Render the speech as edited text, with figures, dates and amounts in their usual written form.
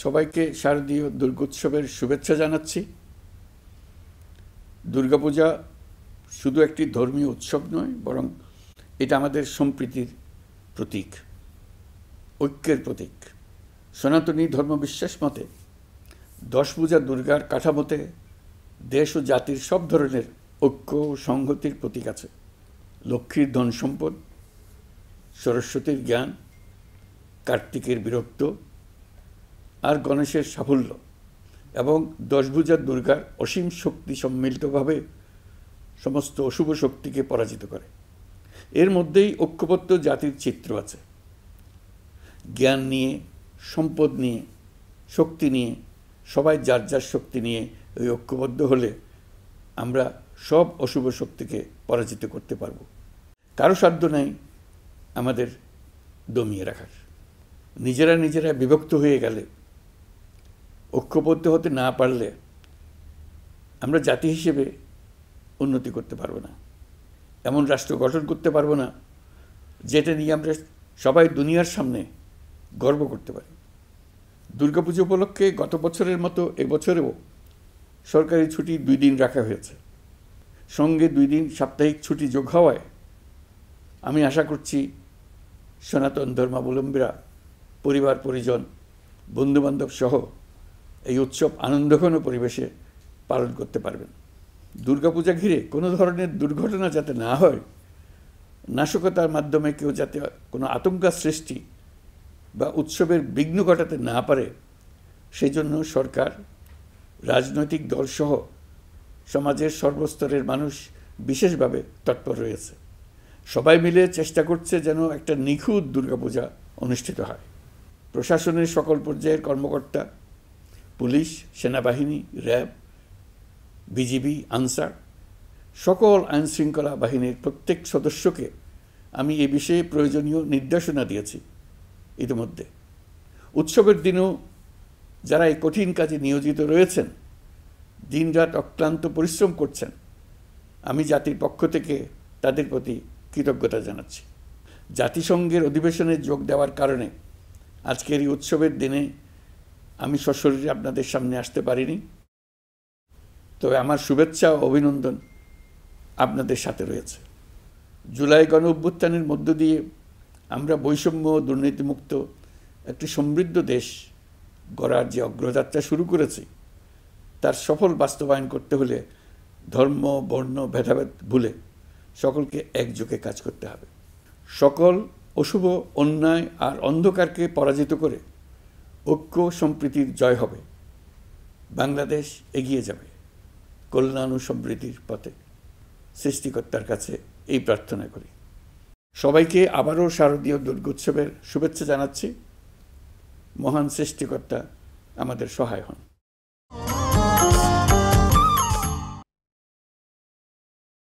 সবাইকে শারদীয় দুর্গোৎসবের শুভেচ্ছা জানাচ্ছি। দুর্গাপূজা শুধু একটি ধর্মীয় উৎসব নয়, বরং এটা আমাদের সম্প্রীতির প্রতীক, ঐক্যের প্রতীক। সনাতনী ধর্মবিশ্বাস মতে 10 পূজা দুর্গার কাঠামোতে দেশ ও জাতির সব ধরনের ঐক্য ও সংহতির প্রতীক আছে। লক্ষ্মীর ধন সম্পদ, সরস্বতীর জ্ঞান, কার্তিকের বীরত্ব আর গণেশের সাফল্য এবং 10 ভুজা দুর্গার অসীম শক্তি সম্মিলিতভাবে সমস্ত অশুভ শক্তিকে পরাজিত করে। এর মধ্যেই ঐক্যবদ্ধ জাতির চিত্র আছে। জ্ঞান নিয়ে, সম্পদ নিয়ে, শক্তি নিয়ে, সবাই যার যার শক্তি নিয়ে ওই ঐক্যবদ্ধ হলে আমরা সব অশুভ শক্তিকে পরাজিত করতে পারব। কারো সাধ্য নেই আমাদের দমিয়ে রাখার। নিজেরা বিভক্ত হয়ে গেলে, ঐক্যবদ্ধ হতে না পারলে আমরা জাতি হিসেবে উন্নতি করতে পারবো না, এমন রাষ্ট্র গঠন করতে পারবো না যেটা নিয়ে আমরা সবাই দুনিয়ার সামনে গর্ব করতে পারি। দুর্গাপুজো উপলক্ষে গত বছরের মতো এবছরেও সরকারি ছুটি 2 দিন রাখা হয়েছে। সঙ্গে 2 দিন সাপ্তাহিক ছুটি যোগ হওয়ায় আমি আশা করছি সনাতন ধর্মাবলম্বীরা পরিবার পরিজন, বন্ধুবান্ধব সহ এই উৎসব আনন্দঘন পরিবেশে পালন করতে পারবেন। দুর্গাপূজা ঘিরে কোনো ধরনের দুর্ঘটনা যাতে না হয়, নাশকতার মাধ্যমে কেউ যাতে কোনো আতঙ্ক সৃষ্টি বা উৎসবের বিঘ্ন ঘটাতে না পারে, সেই জন্য সরকার, রাজনৈতিক দলসহ সমাজের সর্বস্তরের মানুষ বিশেষভাবে তৎপর রয়েছে। সবাই মিলে চেষ্টা করছে যেন একটা নিখুঁত দুর্গাপূজা অনুষ্ঠিত হয়। প্রশাসনের সকল পর্যায়ের কর্মকর্তা, পুলিশ, সেনাবাহিনী, র্যাব, বিজিবি, আনসার, সকল আইনশৃঙ্খলা বাহিনীর প্রত্যেক সদস্যকে আমি এ বিষয়ে প্রয়োজনীয় নির্দেশনা দিয়েছি ইতিমধ্যে। উৎসবের দিনও যারা এই কঠিন কাজে নিয়োজিত রয়েছেন, দিনরাত অক্লান্ত পরিশ্রম করছেন, আমি জাতির পক্ষ থেকে তাদের প্রতি কৃতজ্ঞতা জানাচ্ছি। জাতিসংঘের অধিবেশনে যোগ দেওয়ার কারণে আজকের এই উৎসবের দিনে আমি সশরীরে আপনাদের সামনে আসতে পারিনি, তবে আমার শুভেচ্ছা ও অভিনন্দন আপনাদের সাথে রয়েছে। জুলাই গণ অভ্যুত্থানের মধ্য দিয়ে আমরা বৈষম্য ও দুর্নীতিমুক্ত একটি সমৃদ্ধ দেশ গড়ার যে অগ্রযাত্রা শুরু করেছি, তার সফল বাস্তবায়ন করতে হলে ধর্ম, বর্ণ, ভেদাভেদ ভুলে সকলকে একযোগে কাজ করতে হবে। সকল অশুভ, অন্যায় আর অন্ধকারকে পরাজিত করে ঐক্য সম্প্রীতির জয় হবে। বাংলাদেশ এগিয়ে যাবে কল্যাণ ও সমৃদ্ধির পথে। সৃষ্টিকর্তার কাছে এই প্রার্থনা করি। সবাইকে আবারও শারদীয় দুর্গোৎসবের শুভেচ্ছা জানাচ্ছি। মহান সৃষ্টিকর্তা আমাদের সহায় হন।